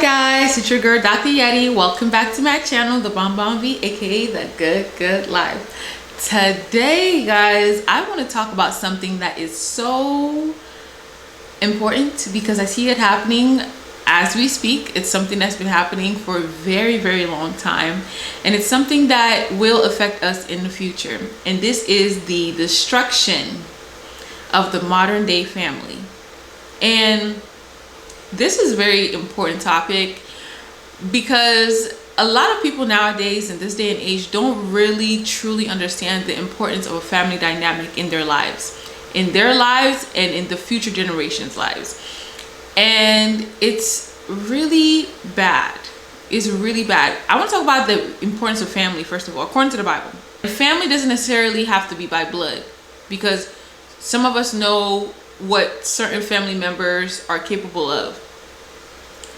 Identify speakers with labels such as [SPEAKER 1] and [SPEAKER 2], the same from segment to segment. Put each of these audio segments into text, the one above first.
[SPEAKER 1] guys, it's your girl Dr. Yeti. Welcome back to my channel, the Bon Bon V, aka the Good Life. Today, guys, I want to talk about something that is so important because I see it happening as we speak. It's something that's been happening for a very long time, and it's something that will affect us in the future. And this is the destruction of the modern day family. And this is a very important topic because a lot of people nowadays in this day and age don't really truly understand the importance of a family dynamic in their lives and in the future generations' lives. And it's really bad. It's really bad. I want to talk about the importance of family, first of all, according to the Bible. Family doesn't necessarily have to be by blood, because some of us know what certain family members are capable of.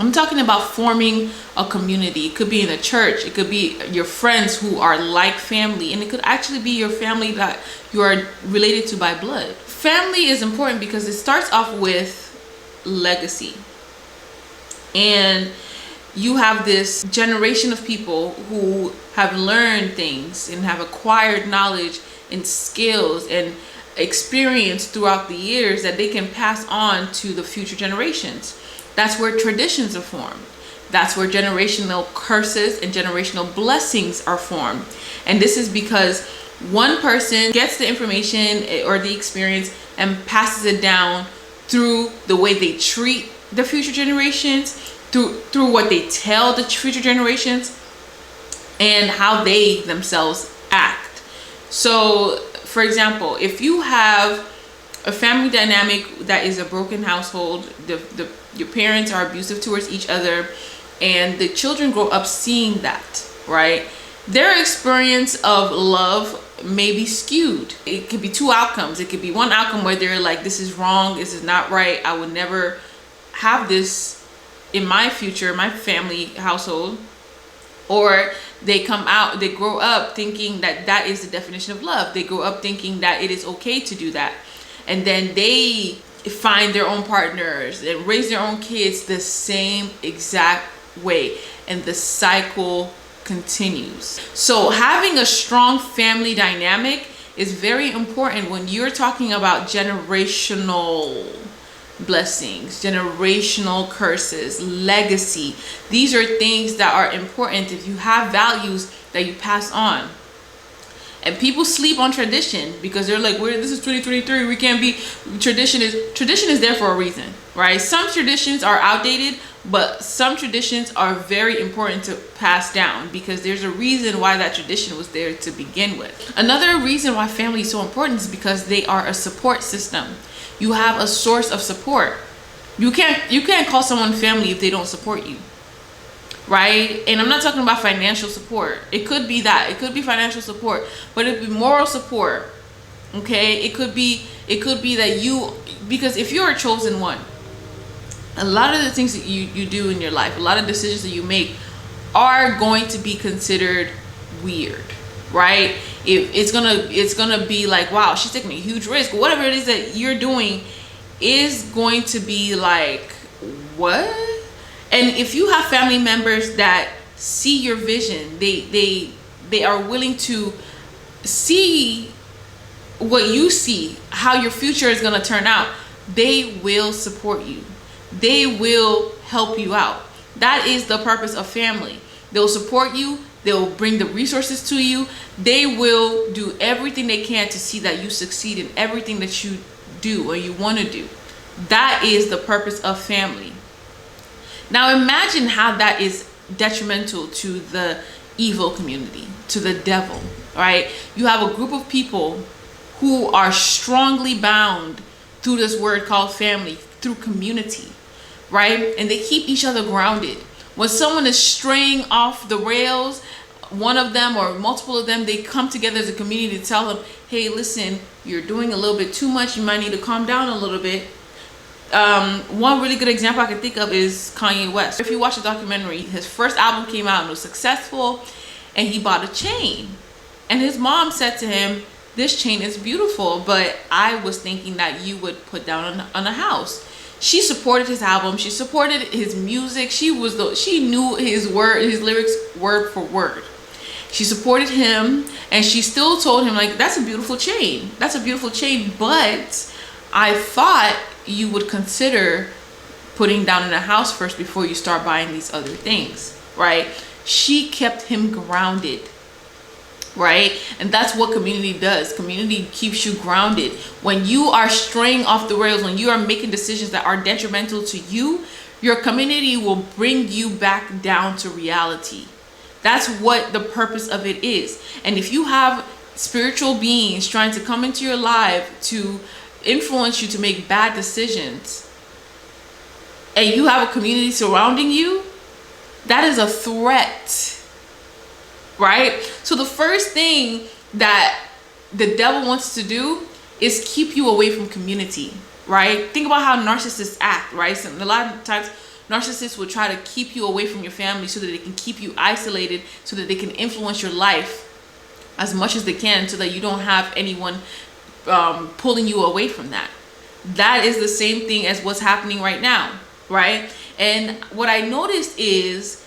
[SPEAKER 1] I'm talking about forming a community. It could be in a church, it could be your friends who are like family, and it could actually be your family that you are related to by blood. Family is important because it starts off with legacy, and you have this generation of people who have learned things and have acquired knowledge and skills and experience throughout the years that they can pass on to the future generations. That's where traditions are formed. That's where generational curses and generational blessings are formed. And this is because one person gets the information or the experience and passes it down through the way they treat the future generations, through what they tell the future generations, and how they themselves act. So, for example, if you have a family dynamic that is a broken household, your parents are abusive towards each other, and the children grow up seeing that, right? Their experience of love may be skewed. It could be two outcomes. It could be one outcome where they're like, this is wrong, this is not right, I would never have this in my future, my family household. Or they grow up thinking that that is the definition of love. They grow up thinking that it is okay to do that. And then they find their own partners and raise their own kids the same exact way. And the cycle continues. So having a strong family dynamic is very important when you're talking about generational blessings, generational curses, legacy. These are things that are important if you have values that you pass on. And people sleep on tradition because they're like, this is 2023, we can't be, tradition is there for a reason, right? Some traditions are outdated, but some traditions are very important to pass down because there's a reason why that tradition was there to begin with. Another reason why family is so important is because they are a support system. You have a source of support. You can't call someone family if they don't support you, right? And I'm not talking about financial support. It could be that. It could be financial support, but it could be moral support. Okay? It could be that because if you're a chosen one, a lot of the things that you do in your life, a lot of decisions that you make are going to be considered weird, right? If it's gonna be like, wow, she's taking a huge risk. Whatever it is that you're doing is going to be like, what? And if you have family members that see your vision, they are willing to see what you see, how your future is gonna turn out, they will support you. They will help you out. That is the purpose of family. They'll support you. They'll bring the resources to you. They will do everything they can to see that you succeed in everything that you do or you want to do. That is the purpose of family. Now imagine how that is detrimental to the evil community, to the devil, right? You have a group of people who are strongly bound through this word called family, through community, right? And they keep each other grounded. When someone is straying off the rails, one of them or multiple of them, they come together as a community to tell them, hey, listen, you're doing a little bit too much. You might need to calm down a little bit. One really good example I can think of is Kanye West. If you watch the documentary, his first album came out and was successful, and he bought a chain. And his mom said to him, this chain is beautiful, but I was thinking that you would put down on a house. She supported his album. She supported his music. She knew his lyrics word for word. She supported him, and she still told him, like, that's a beautiful chain. That's a beautiful chain, but I thought you would consider putting down in a house first before you start buying these other things, right? She kept him grounded, right? And that's what community does. Community keeps you grounded. When you are straying off the rails, when you are making decisions that are detrimental to you, your community will bring you back down to reality. That's what the purpose of it is. And if you have spiritual beings trying to come into your life to influence you to make bad decisions, and you have a community surrounding you, that is a threat, right? So the first thing that the devil wants to do is keep you away from community, right? Think about how narcissists act, right? So a lot of times narcissists will try to keep you away from your family so that they can keep you isolated, so that they can influence your life as much as they can, so that you don't have anyone pulling you away from that. That is the same thing as what's happening right now, right? And what I noticed is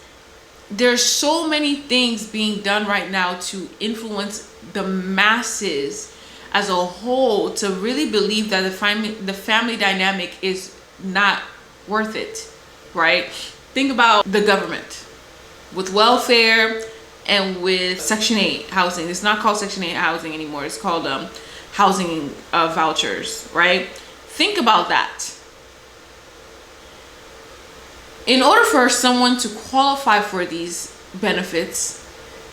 [SPEAKER 1] there's so many things being done right now to influence the masses as a whole to really believe that the family dynamic is not worth it, right? Think about the government with welfare and with Section 8 housing. It's not called Section 8 housing anymore. It's called housing vouchers, right? Think about that. In order for someone to qualify for these benefits,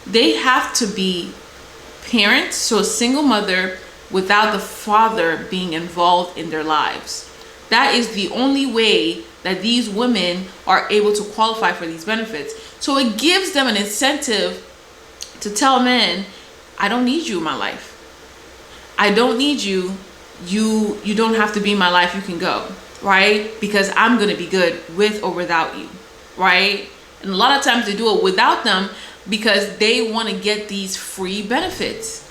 [SPEAKER 1] they have to be parents, so a single mother without the father being involved in their lives. That is the only way that these women are able to qualify for these benefits. So it gives them an incentive to tell men, I don't need you in my life. I don't need you. You don't have to be in my life. You can go, right? Because I'm going to be good with or without you, right? And a lot of times they do it without them because they want to get these free benefits.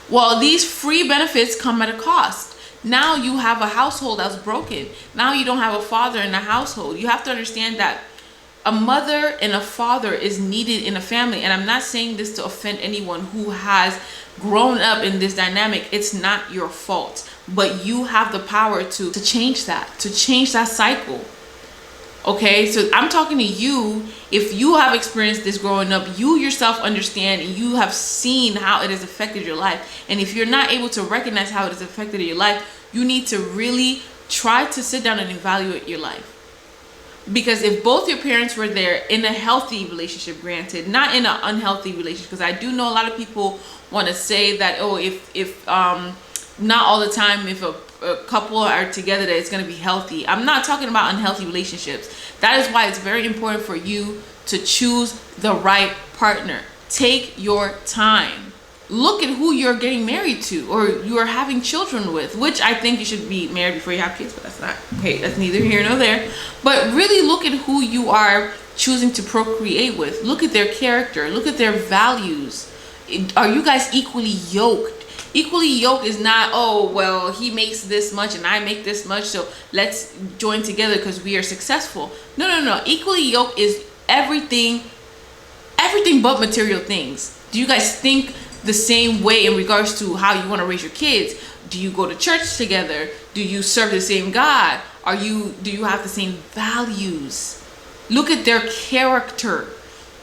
[SPEAKER 1] Well, these free benefits come at a cost. Now you have a household that's broken. Now you don't have a father in the household. You have to understand that a mother and a father is needed in a family. And I'm not saying this to offend anyone who has grown up in this dynamic. It's not your fault. But you have the power to change that cycle. Okay, so I'm talking to you. If you have experienced this growing up, you yourself understand and you have seen how it has affected your life. And if you're not able to recognize how it has affected your life, you need to really try to sit down and evaluate your life. Because if both your parents were there in a healthy relationship, granted, not in an unhealthy relationship, because I do know a lot of people want to say that, oh, if not all the time, if a couple are together, that it's going to be healthy. I'm not talking about unhealthy relationships. That is why it's very important for you to choose the right partner. Take your time. Look at who you're getting married to or you are having children with, which I think you should be married before you have kids, but that's not, okay, that's neither here nor there. But really look at who you are choosing to procreate with. Look at their character. Look at their values. Are you guys equally yoked? Equally yoked is not, oh, well, he makes this much and I make this much, so let's join together because we are successful. No. Equally yoked is everything but material things. Do you guys think the same way in regards to how you want to raise your kids? Do you go to church together? Do you serve the same God? Do you have the same values? Look at their character.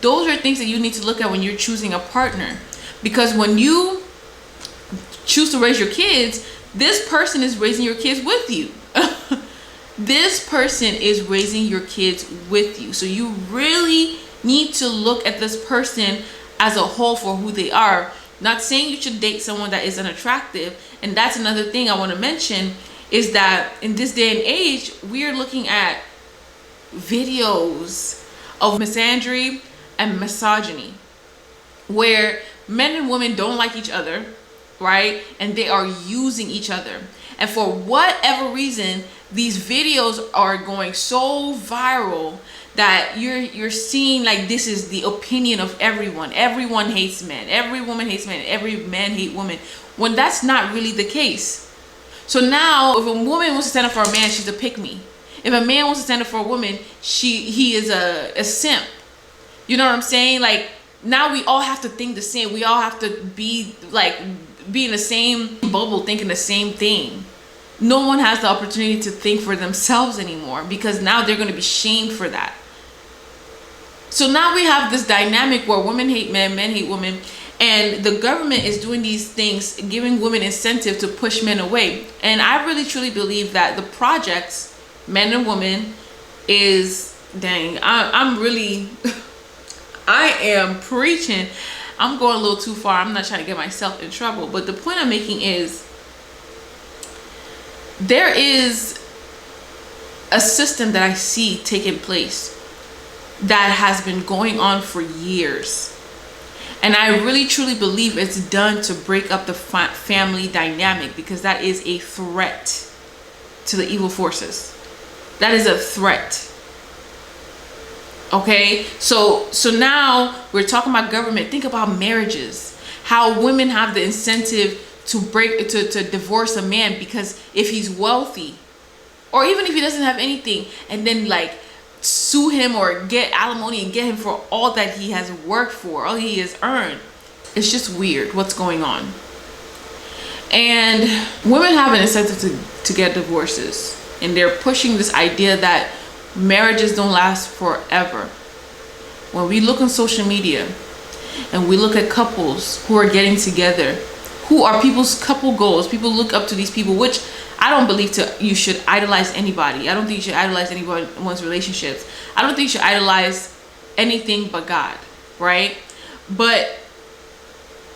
[SPEAKER 1] Those are things that you need to look at when you're choosing a partner. Because when you choose to raise your kids, this person is raising your kids with you. This person is raising your kids with you. So you really need to look at this person as a whole for who they are. Not saying you should date someone that is unattractive. And that's another thing I want to mention is that in this day and age, we are looking at videos of misandry and misogyny where men and women don't like each other, right? And they are using each other. And for whatever reason, these videos are going so viral that you're seeing like this is the opinion of everyone. Everyone hates men. Every woman hates men. Every man hates women. When that's not really the case. So now if a woman wants to stand up for a man, she's a pick-me. If a man wants to stand up for a woman, he is a simp. You know what I'm saying? Like, now we all have to think the same. We all have to be in the same bubble, thinking the same thing. No one has the opportunity to think for themselves anymore, because now they're going to be shamed for that. So now we have this dynamic where women hate men, men hate women, and the government is doing these things, giving women incentive to push men away. And I really truly believe that the projects, Men and Women, is, dang, I'm really I am preaching. I'm going a little too far. I'm not trying to get myself in trouble, but the point I'm making is there is a system that I see taking place that has been going on for years, and I really truly believe it's done to break up the family dynamic, because that is a threat to the evil forces. That is a threat. Okay, so now we're talking about government. Think about marriages, how women have the incentive to divorce a man, because if he's wealthy, or even if he doesn't have anything, and then like sue him or get alimony and get him for all that he has worked for, all he has earned. It's just weird what's going on. And women have an incentive to get divorces, and they're pushing this idea that marriages don't last forever. When we look on social media and we look at couples who are getting together, who are people's couple goals, people look up to these people, which I don't believe you should idolize anybody. I don't think you should idolize anyone's relationships. I don't think you should idolize anything but God, right? But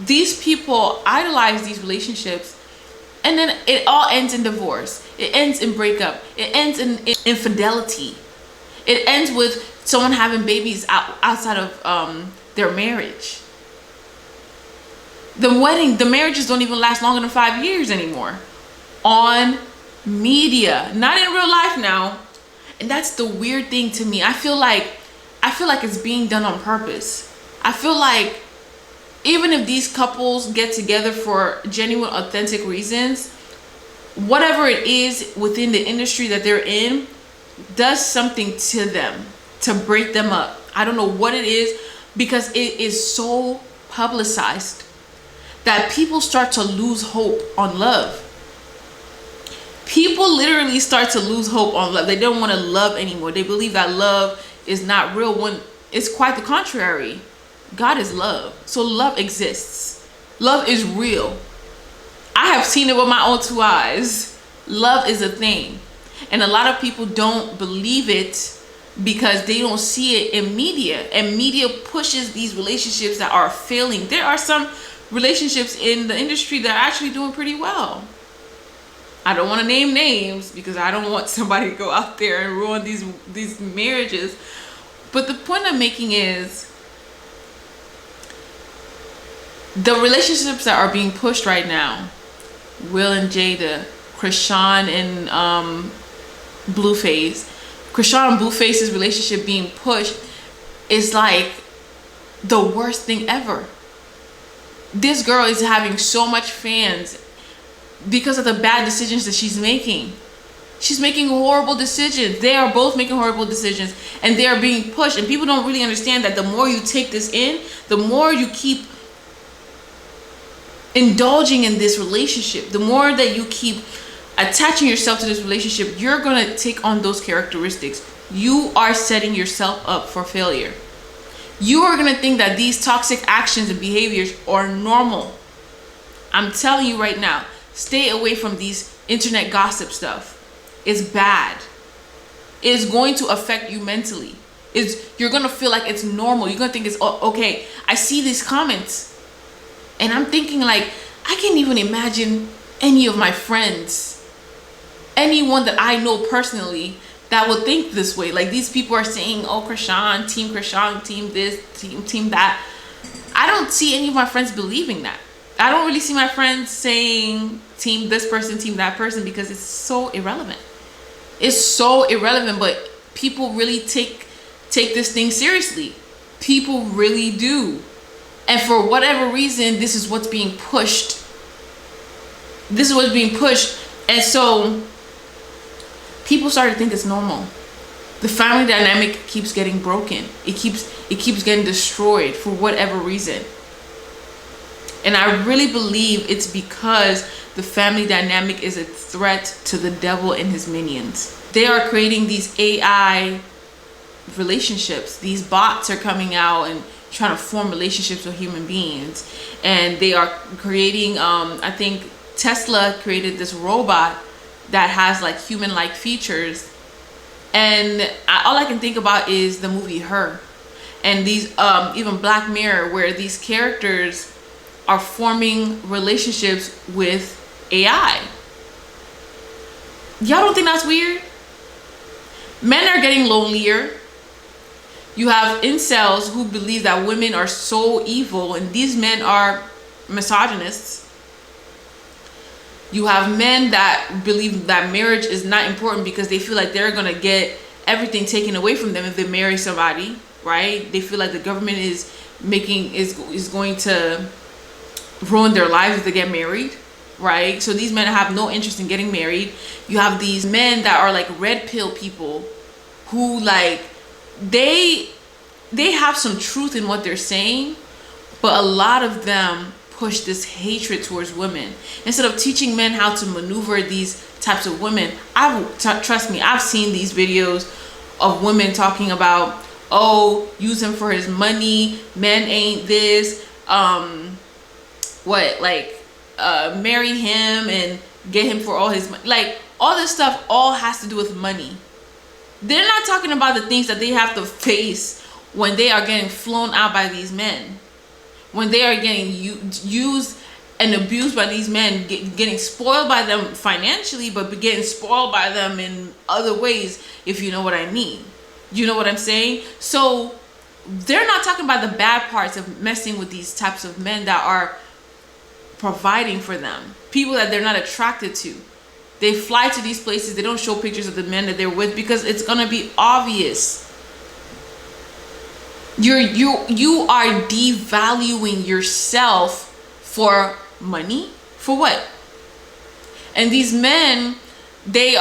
[SPEAKER 1] these people idolize these relationships, and then it all ends in divorce. It ends in breakup. It ends in infidelity. It ends with someone having babies outside of their marriage. The marriages don't even last longer than 5 years anymore. On media, not in real life now. And that's the weird thing to me. I feel like it's being done on purpose. I feel like even if these couples get together for genuine, authentic reasons, whatever it is within the industry that they're in does something to them to break them up. I don't know what it is, because it is so publicized that people start to lose hope on love. People literally start to lose hope on love. They don't want to love anymore. They believe that love is not real, when it's quite the contrary. God is love. So love exists. Love is real. I have seen it with my own 2 eyes. Love is a thing. And a lot of people don't believe it because they don't see it in media. And media pushes these relationships that are failing. There are some relationships in the industry that are actually doing pretty well. I don't want to name names because I don't want somebody to go out there and ruin these marriages. But the point I'm making is, the relationships that are being pushed right now, Will and Jada, Krishan and Blueface, Krishan and Blueface's relationship being pushed is like the worst thing ever. This girl is having so much fans because of the bad decisions that she's making. She's making horrible decisions. They are both making horrible decisions, and they are being pushed. And people don't really understand that the more you take this in, the more you keep indulging in this relationship, the more that you keep attaching yourself to this relationship, you're going to take on those characteristics. You are setting yourself up for failure. You are going to think that these toxic actions and behaviors are normal. I'm telling you right now, stay away from these internet gossip stuff. It's bad. It's going to affect you mentally. You're going to feel like it's normal. You're going to think it's okay. I see these comments and I'm thinking, like, I can't even imagine any of my friends, anyone that I know personally, that would think this way. Like, these people are saying, oh, Krishan, team this, team that. I don't see any of my friends believing that. I don't really see my friends saying team this person, team that person, because it's so irrelevant. It's so irrelevant, but people really take this thing seriously. People really do. And for whatever reason, this is what's being pushed. This is what's being pushed. And so people started to think it's normal. The family dynamic keeps getting broken. It keeps getting destroyed for whatever reason. And I really believe it's because the family dynamic is a threat to the devil and his minions. They are creating these AI relationships. These bots are coming out and trying to form relationships with human beings. And they are creating, I think Tesla created this robot that has like human-like features. And all I can think about is the movie Her. And these, even Black Mirror, where these characters are forming relationships with AI. Y'all don't think that's weird? Men are getting lonelier. You have incels who believe that women are so evil, and these men are misogynists. You have men that believe that marriage is not important because they feel like they're gonna get everything taken away from them if they marry somebody, right? They feel like the government is going to ruin their lives if they get married, right? So these men have no interest in getting married. You have these men that are like red pill people who like they have some truth in what they're saying, but a lot of them push this hatred towards women instead of teaching men how to maneuver these types of women. Trust me, I've seen these videos of women talking about, oh, use him for his money, men ain't this, marry him and get him for all his money. Like, all this stuff all has to do with money. They're not talking about the things that they have to face when they are getting flown out by these men, when they are getting used and abused by these men, getting spoiled by them financially, but getting spoiled by them in other ways, if you know what I mean. You know what I'm saying? So they're not talking about the bad parts of messing with these types of men that are providing for them, people that they're not attracted to. They fly to these places, they don't show pictures of the men that they're with because it's gonna be obvious. You are devaluing yourself for money. For what? And these men, they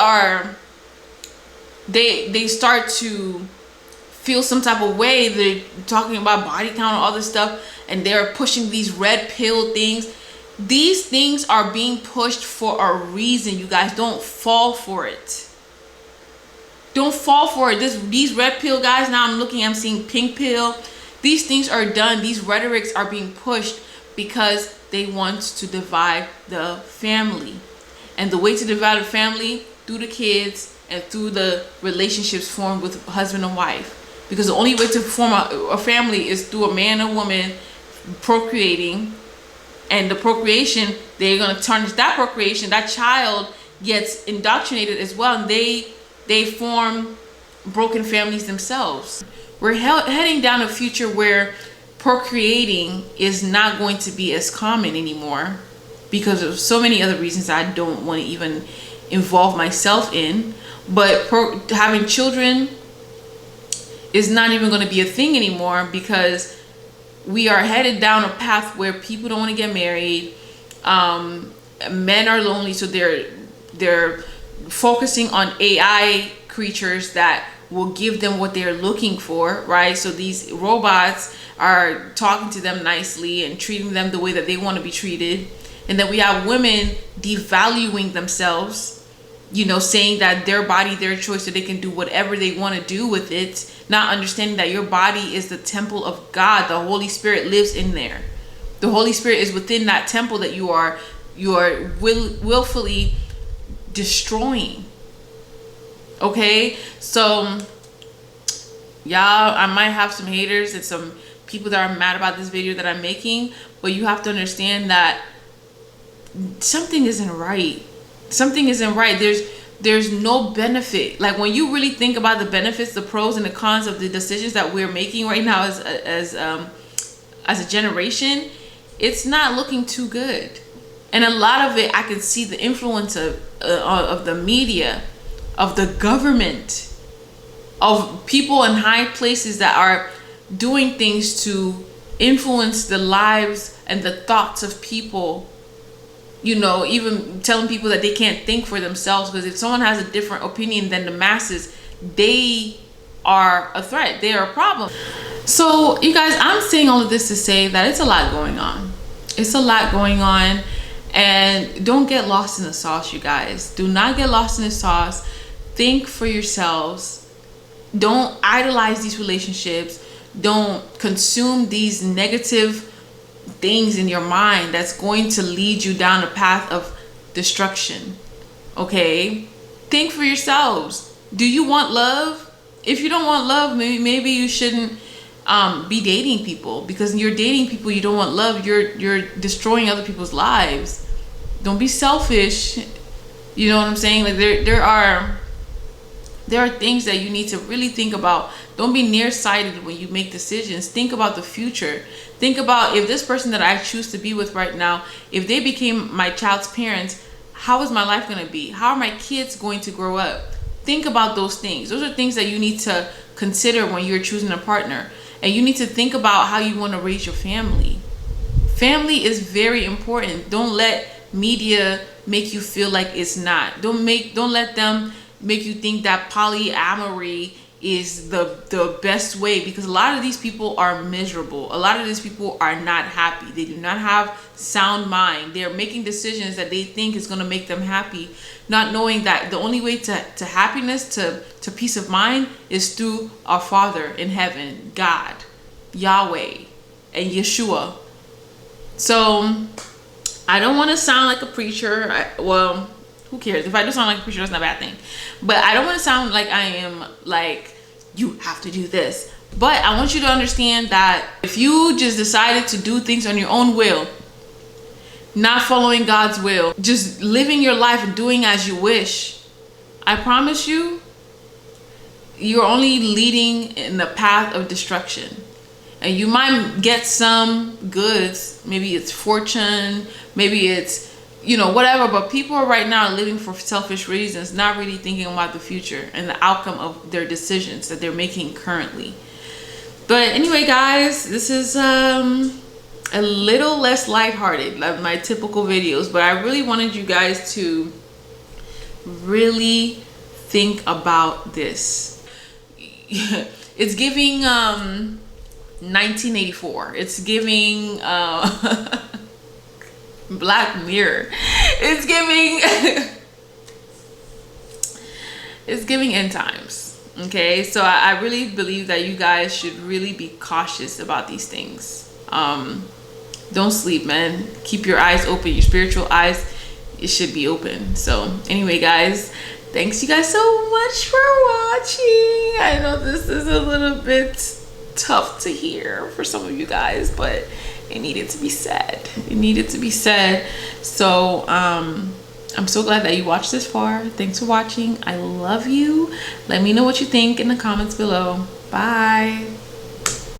[SPEAKER 1] start to feel some type of way. They're talking about body count and all this stuff, and they're pushing these red pill things. These things are being pushed for a reason, you guys. Don't fall for it. Don't fall for it. These red pill guys, now I'm seeing pink pill. These things are done. These rhetorics are being pushed because they want to divide the family. And the way to divide a family, through the kids and through the relationships formed with husband and wife. Because the only way to form a family is through a man and woman procreating. And the procreation, they're going to tarnish that procreation. That child gets indoctrinated as well, and they form broken families themselves. We're heading down a future where procreating is not going to be as common anymore because of so many other reasons I don't want to even involve myself in. But having children is not even going to be a thing anymore because we are headed down a path where people don't want to get married. Men are lonely, so they're focusing on AI creatures that will give them what they're looking for, right? So these robots are talking to them nicely and treating them the way that they want to be treated. And then we have women devaluing themselves, saying that their body, their choice, so they can do whatever they want to do with it, not understanding that your body is the temple of God. The Holy Spirit lives in there. The Holy Spirit is within that temple that you are willfully destroying. Okay, so y'all, I might have some haters and some people that are mad about this video that I'm making, but you have to understand that something isn't right. Something isn't right. There's no benefit. Like, when you really think about the benefits, the pros and the cons of the decisions that we're making right now as a generation, it's not looking too good. And a lot of it, I can see the influence of the media, of the government, of people in high places that are doing things to influence the lives and the thoughts of people you know, even telling people that they can't think for themselves, because if someone has a different opinion than the masses, they are a threat, they are a problem. So you guys, I'm saying all of this to say that it's a lot going on. It's a lot going on, and don't get lost in the sauce, you guys. Do not get lost in the sauce. Think for yourselves. Don't idolize these relationships. Don't consume these negative things in your mind that's going to lead you down a path of destruction. Okay? Think for yourselves. Do you want love? If you don't want love, maybe you shouldn't be dating people, because you're dating people you don't want love. You're destroying other people's lives. Don't be selfish. You know what I'm saying? Like there are things that you need to really think about. Don't be nearsighted when you make decisions. Think about the future. Think about, if this person that I choose to be with right now, if they became my child's parents, how is my life going to be? How are my kids going to grow up? Think about those things. Those are things that you need to consider when you're choosing a partner. And you need to think about how you want to raise your family. Family is very important. Don't let media make you feel like it's not. Don't let them make you think that polyamory is the best way, because a lot of these people are miserable. A lot of these people are not happy. They do not have sound mind. They're making decisions that they think is going to make them happy, not knowing that the only way to happiness, to peace of mind, is through our Father in heaven, God, Yahweh, and Yeshua. So I don't want to sound like a preacher. Well, who cares? If I do sound like a preacher, that's not a bad thing. But I don't want to sound like I am like, you have to do this. But I want you to understand that if you just decided to do things on your own will, not following God's will, just living your life and doing as you wish, I promise you, you're only leading in the path of destruction. And you might get some goods. Maybe it's fortune, maybe it's, you know, whatever. But people are right now living for selfish reasons, not really thinking about the future and the outcome of their decisions that they're making currently. But anyway, guys, this is a little less lighthearted like my typical videos, but I really wanted you guys to really think about this. It's giving 1984. It's giving Black Mirror. It's giving end times. Okay, so I really believe that you guys should really be cautious about these things. Don't sleep, man. Keep your eyes open. Your spiritual eyes, it should be open. So anyway, guys, thanks you guys so much for watching. I know this is a little bit tough to hear for some of you guys, but it needed to be said. It needed to be said. So I'm so glad that you watched this far. Thanks for watching. I love you. Let me know what you think in the comments below. Bye.